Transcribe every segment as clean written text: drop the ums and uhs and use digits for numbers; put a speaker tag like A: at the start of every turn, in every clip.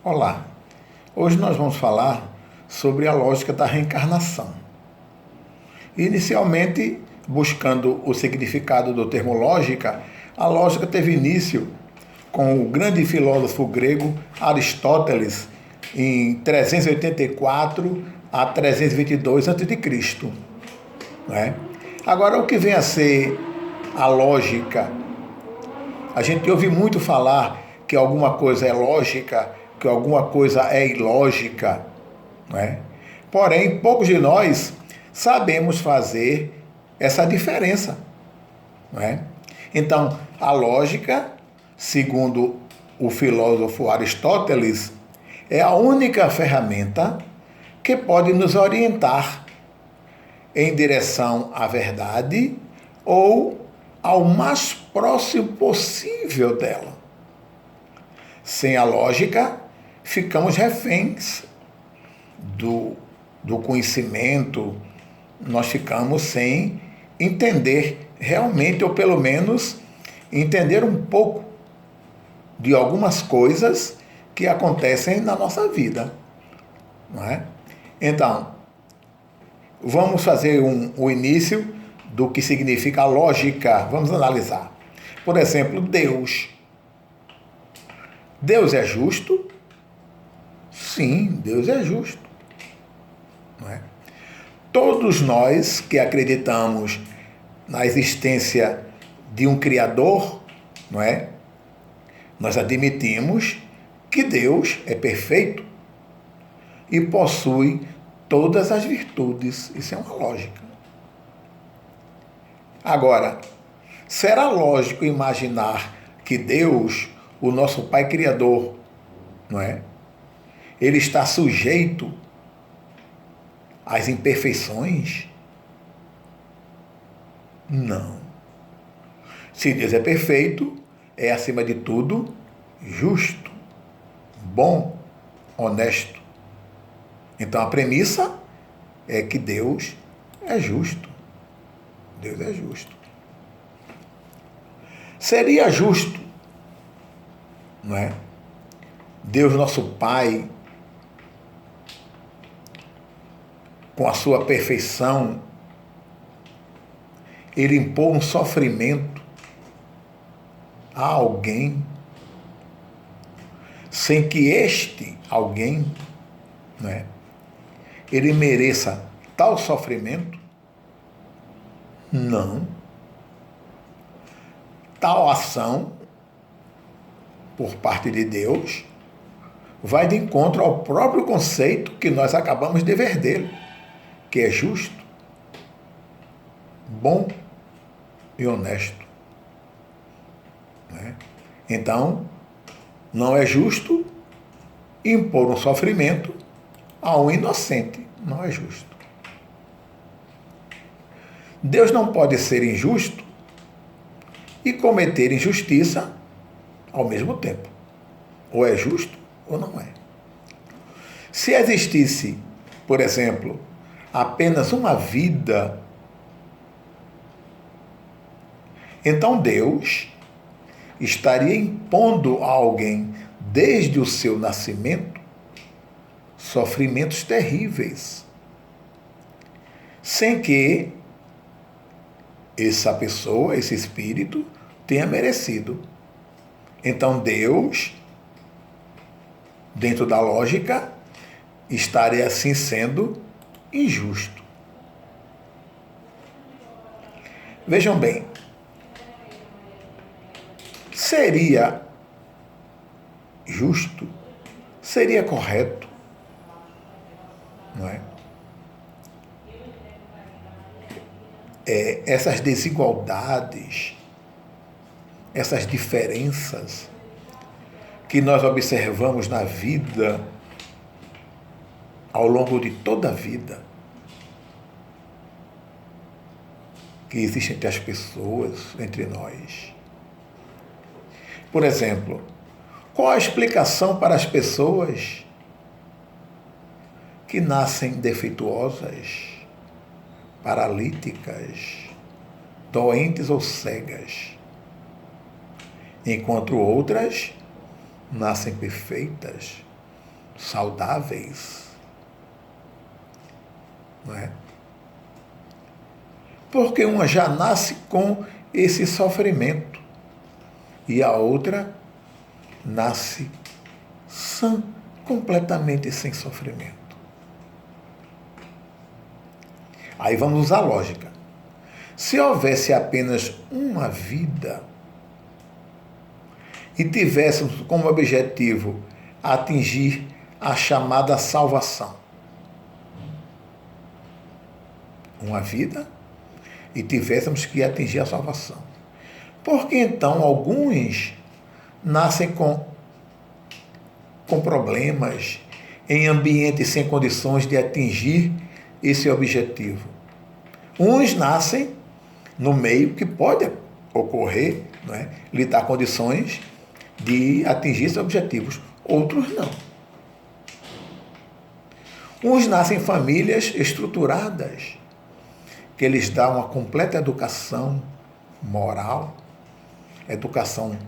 A: Olá, hoje nós vamos falar sobre a lógica da reencarnação. Inicialmente, buscando o significado do termo lógica, a lógica teve início com o grande filósofo grego Aristóteles em 384 a 322 a.C. Né? Agora, o que vem a ser a lógica? A gente ouve muito falar que alguma coisa é lógica, que alguma coisa é ilógica, né? Porém, poucos de nós sabemos fazer essa diferença, né? Então, a lógica, segundo o filósofo Aristóteles, é a única ferramenta que pode nos orientar em direção à verdade ou ao mais próximo possível dela. Sem a lógica, ficamos reféns do conhecimento, nós ficamos sem entender realmente, ou pelo menos entender um pouco de algumas coisas que acontecem na nossa vida. Não é? Então, vamos fazer o início do que significa a lógica. Vamos analisar. Por exemplo, Deus. Deus é justo? Sim, Deus é justo. Não é? Todos nós que acreditamos na existência de um Criador, não é? Nós admitimos que Deus é perfeito e possui todas as virtudes. Isso é uma lógica. Agora, será lógico imaginar que Deus, o nosso Pai Criador, não é? Ele está sujeito às imperfeições? Não. Se Deus é perfeito, é acima de tudo justo, bom, honesto. Então a premissa é que Deus é justo. Deus é justo. Seria justo, não é? Deus, nosso Pai, com a sua perfeição, ele impor um sofrimento a alguém, sem que este alguém, não é, ele mereça tal sofrimento? Não. Tal ação, por parte de Deus, vai de encontro ao próprio conceito que nós acabamos de ver dele, que é justo, bom e honesto. Né? Então, não é justo impor um sofrimento a um inocente. Não é justo. Deus não pode ser injusto e cometer injustiça ao mesmo tempo. Ou é justo ou não é. Se existisse, por exemplo, apenas uma vida, então Deus estaria impondo a alguém, desde o seu nascimento, sofrimentos terríveis, sem que essa pessoa, esse espírito, tenha merecido. Então Deus, dentro da lógica, estaria assim sendo injusto. Vejam bem, seria justo, seria correto, não é? Essas desigualdades, essas diferenças que nós observamos na vida, ao longo de toda a vida, que existe entre as pessoas, entre nós. Por exemplo, qual a explicação para as pessoas que nascem defeituosas, paralíticas, doentes ou cegas, enquanto outras nascem perfeitas, saudáveis. Não é? Porque uma já nasce com esse sofrimento e a outra nasce sã, completamente sem sofrimento. Aí vamos usar a lógica. Se houvesse apenas uma vida e tivéssemos como objetivo atingir a chamada salvação, uma vida e tivéssemos que atingir a salvação, por que então alguns nascem com problemas em ambientes sem condições de atingir esse objetivo? Uns nascem no meio que pode ocorrer, não é, lhe dar condições de atingir esses objetivos, outros não. Uns nascem em famílias estruturadas, que lhes dá uma completa educação moral, educação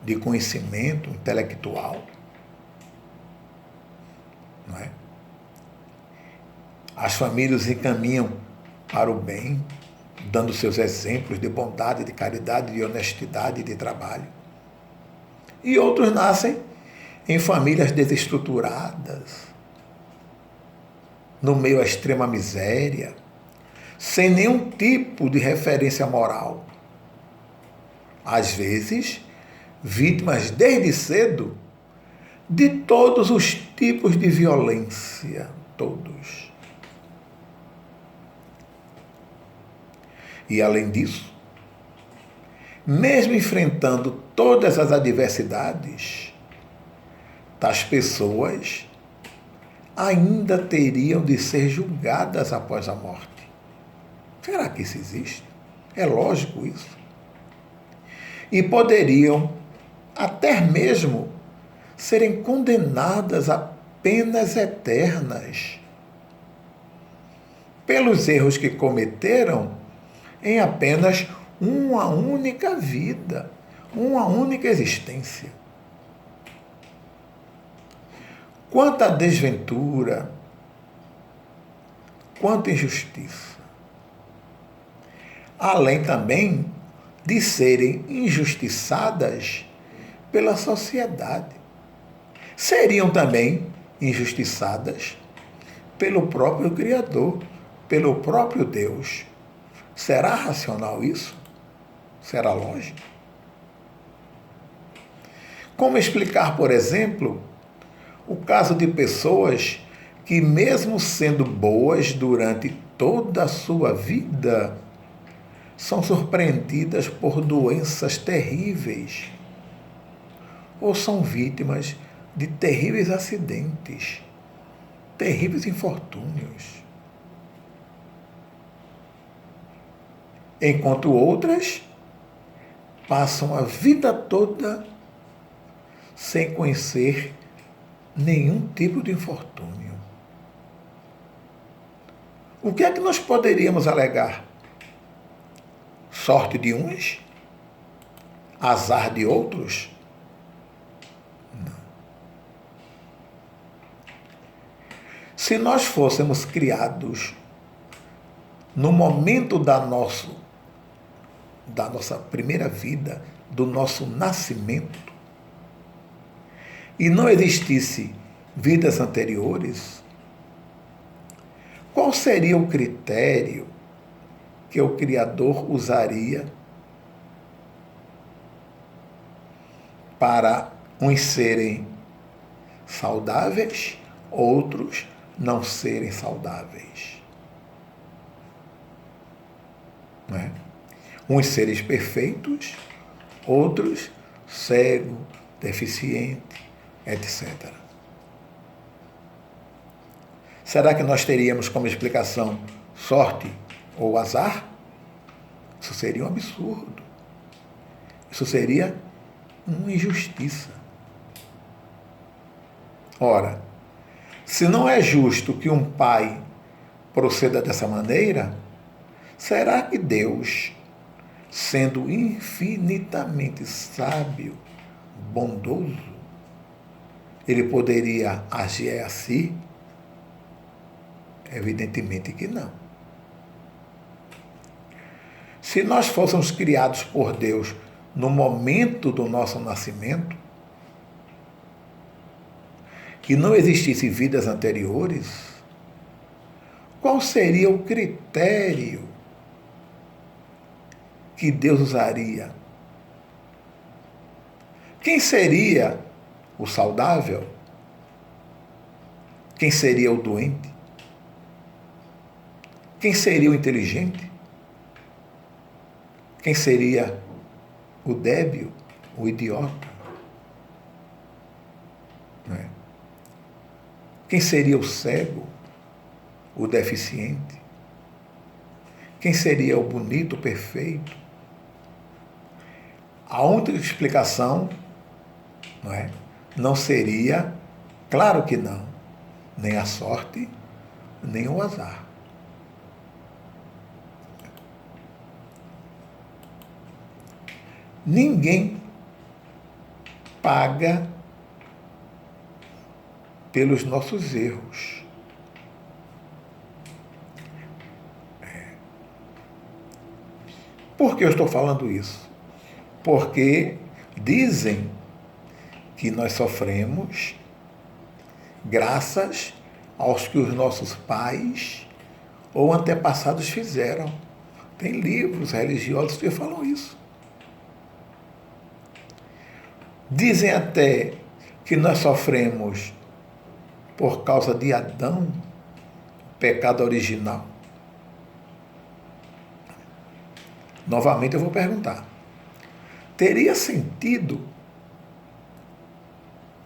A: de conhecimento intelectual, não é? As famílias encaminham para o bem, dando seus exemplos de bondade, de caridade, de honestidade e de trabalho. E outros nascem em famílias desestruturadas, no meio à extrema miséria, sem nenhum tipo de referência moral. Às vezes, vítimas desde cedo de todos os tipos de violência, todos. E além disso, mesmo enfrentando todas as adversidades, tais pessoas ainda teriam de ser julgadas após a morte. Será que isso existe? É lógico isso. E poderiam até mesmo serem condenadas a penas eternas pelos erros que cometeram em apenas uma única vida, uma única existência. Quanta desventura, quanta injustiça. Além também de serem injustiçadas pela sociedade. Seriam também injustiçadas pelo próprio Criador, pelo próprio Deus. Será racional isso? Será lógico? Como explicar, por exemplo, o caso de pessoas que, mesmo sendo boas durante toda a sua vida, são surpreendidas por doenças terríveis ou são vítimas de terríveis acidentes, terríveis infortúnios, enquanto outras passam a vida toda sem conhecer nenhum tipo de infortúnio. O que é que nós poderíamos alegar? Sorte de uns? Azar de outros? Não. Se nós fôssemos criados no momento da nossa primeira vida, do nosso nascimento, e não existisse vidas anteriores, qual seria o critério que o Criador usaria para uns serem saudáveis, outros não serem saudáveis? Não é? Uns seres perfeitos, outros cego, deficiente, etc. Será que nós teríamos como explicação sorte ou azar? Isso seria um absurdo. Isso seria uma injustiça. Ora, se não é justo que um pai proceda dessa maneira, será que Deus, sendo infinitamente sábio, bondoso, ele poderia agir assim? Evidentemente que não. Se nós fôssemos criados por Deus no momento do nosso nascimento, e não existissem vidas anteriores, qual seria o critério que Deus usaria? Quem seria o saudável? Quem seria o doente? Quem seria o inteligente? Quem seria o débil, o idiota? Não é? Quem seria o cego, o deficiente? Quem seria o bonito, o perfeito? A única explicação, não é? Não seria, claro que não, nem a sorte, nem o azar. Ninguém paga pelos nossos erros. Por que eu estou falando isso? Porque dizem que nós sofremos graças aos que os nossos pais ou antepassados fizeram. Tem livros religiosos que falam isso. Dizem até que nós sofremos por causa de Adão, pecado original. Novamente eu vou perguntar: teria sentido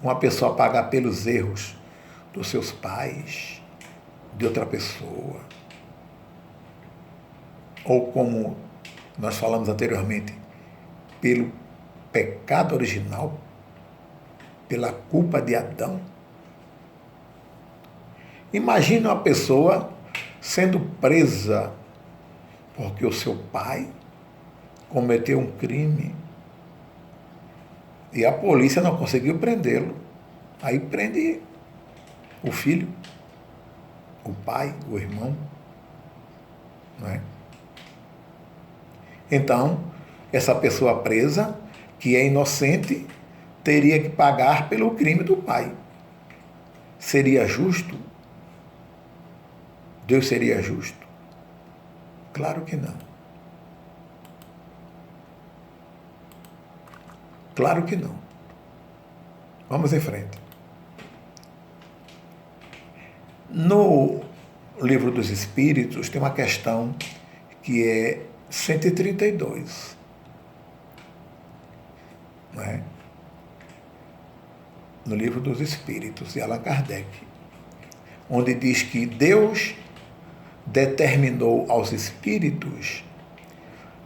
A: uma pessoa pagar pelos erros dos seus pais, de outra pessoa? Ou, como nós falamos anteriormente, pelo pecado original, pela culpa de Adão? Imagina uma pessoa sendo presa porque o seu pai cometeu um crime e a polícia não conseguiu prendê-lo. Aí prende o filho, o pai, o irmão, não é? Então, essa pessoa presa, que é inocente, teria que pagar pelo crime do pai. Seria justo? Deus seria justo? Claro que não. Claro que não. Vamos em frente. No Livro dos Espíritos tem uma questão que é 132. Não é? No Livro dos Espíritos, de Allan Kardec, onde diz que Deus determinou aos espíritos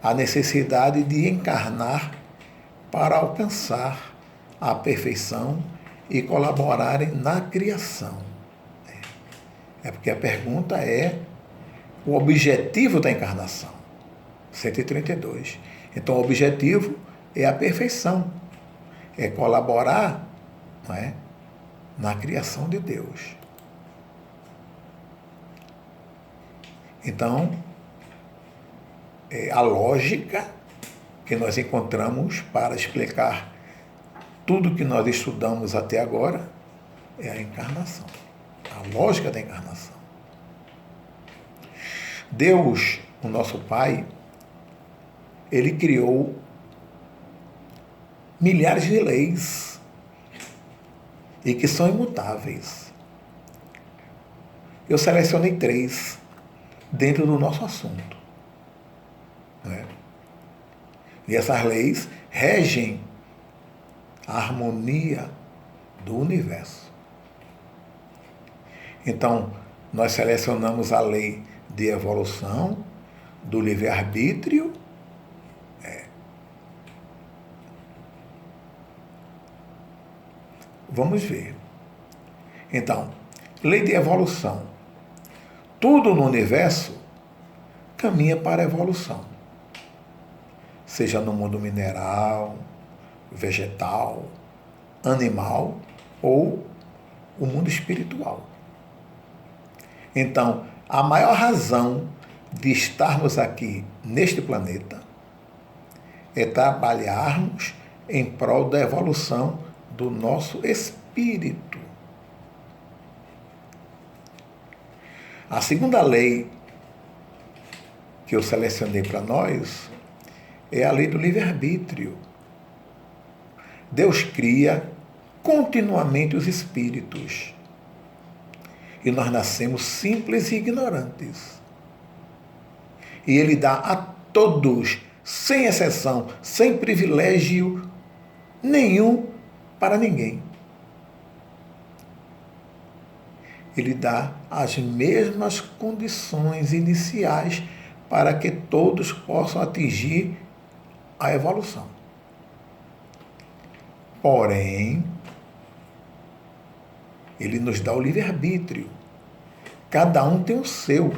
A: a necessidade de encarnar para alcançar a perfeição e colaborarem na criação. É porque a pergunta é o objetivo da encarnação. 132. Então, o objetivo é a perfeição, é colaborar, não é, na criação de Deus. Então, a lógica que nós encontramos para explicar tudo que nós estudamos até agora é a encarnação, a lógica da encarnação. Deus, o nosso Pai, ele criou milhares de leis e que são imutáveis. Eu selecionei 3 dentro do nosso assunto, né? E essas leis regem a harmonia do universo. Então, nós selecionamos a lei de evolução, do livre-arbítrio, Vamos ver. Então, lei de evolução. Tudo no universo caminha para a evolução. Seja no mundo mineral, vegetal, animal ou o mundo espiritual. Então, a maior razão de estarmos aqui neste planeta é trabalharmos em prol da evolução do nosso espírito. A segunda lei que eu selecionei para nós é a lei do livre-arbítrio. Deus cria continuamente os espíritos. E nós nascemos simples e ignorantes. E Ele dá a todos, sem exceção, sem privilégio nenhum para ninguém. Ele dá as mesmas condições iniciais para que todos possam atingir a evolução. Porém, Ele nos dá o livre-arbítrio. Cada um tem o seu.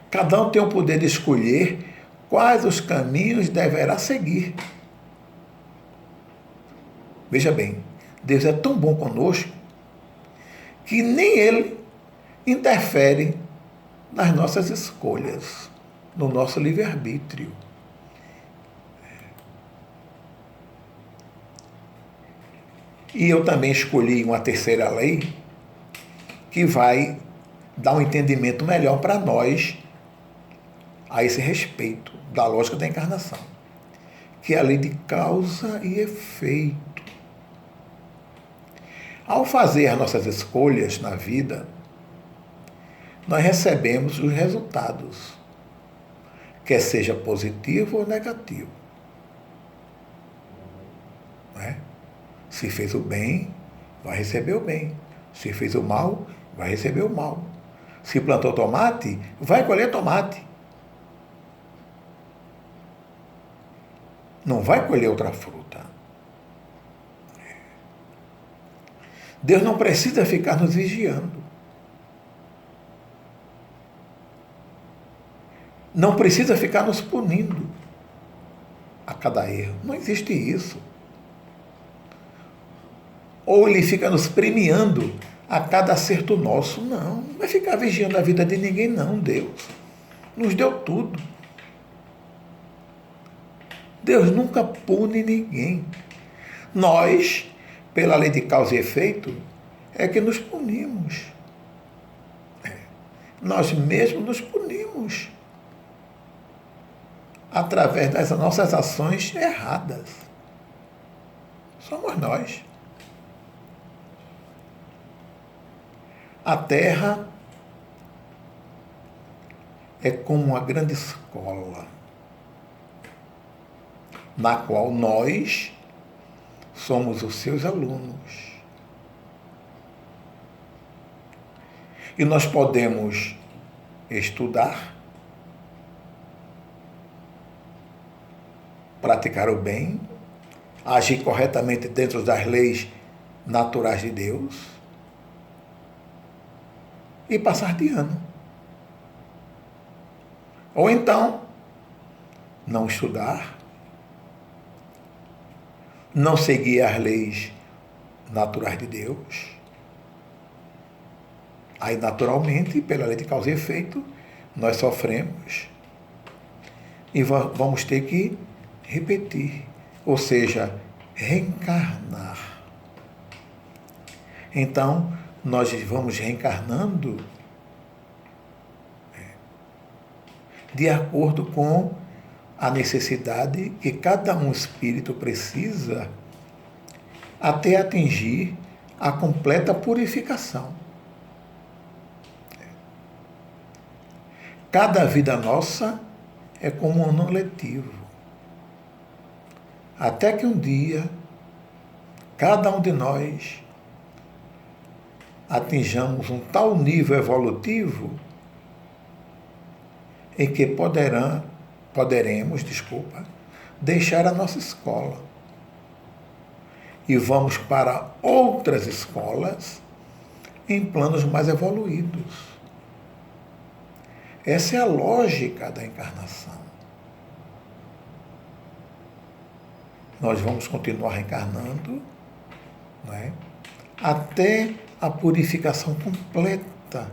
A: Cada um tem o poder de escolher quais os caminhos deverá seguir. Veja bem, Deus é tão bom conosco que nem Ele interfere nas nossas escolhas, no nosso livre-arbítrio. E eu também escolhi uma terceira lei que vai dar um entendimento melhor para nós a esse respeito da lógica da encarnação, que é a lei de causa e efeito. Ao fazer as nossas escolhas na vida, nós recebemos os resultados, quer seja positivo ou negativo. Não é? Se fez o bem, vai receber o bem. Se fez o mal, vai receber o mal. Se plantou tomate, vai colher tomate. Não vai colher outra fruta. Deus não precisa ficar nos vigiando. Não precisa ficar nos punindo a cada erro. Não existe isso. Ou Ele fica nos premiando a cada acerto nosso. Não vai ficar vigiando a vida de ninguém, não, Deus. Nos deu tudo. Deus nunca pune ninguém. Nós, pela lei de causa e efeito, é que nos punimos. Nós mesmos nos punimos através das nossas ações erradas. Somos nós. A Terra é como uma grande escola, na qual nós somos os seus alunos. E nós podemos estudar, praticar o bem, agir corretamente dentro das leis naturais de Deus e passar de ano. Ou então, não estudar, não seguir as leis naturais de Deus. Aí, naturalmente, pela lei de causa e efeito, nós sofremos e vamos ter que repetir, ou seja, reencarnar. Então, nós vamos reencarnando de acordo com a necessidade que cada um espírito precisa até atingir a completa purificação. Cada vida nossa é como um ano letivo. Até que um dia, cada um de nós atinjamos um tal nível evolutivo em que poderemos, deixar a nossa escola e vamos para outras escolas em planos mais evoluídos. Essa é a lógica da encarnação. Nós vamos continuar reencarnando, não é? até a purificação completa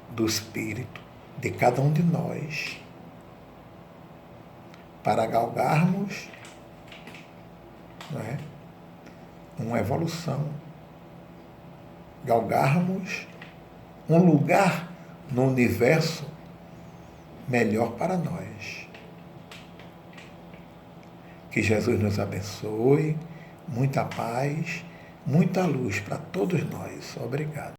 A: do espírito de cada um de nós, para galgarmos, não é, uma evolução, galgarmos um lugar no universo melhor para nós. Que Jesus nos abençoe, muita paz, muita luz para todos nós. Obrigado.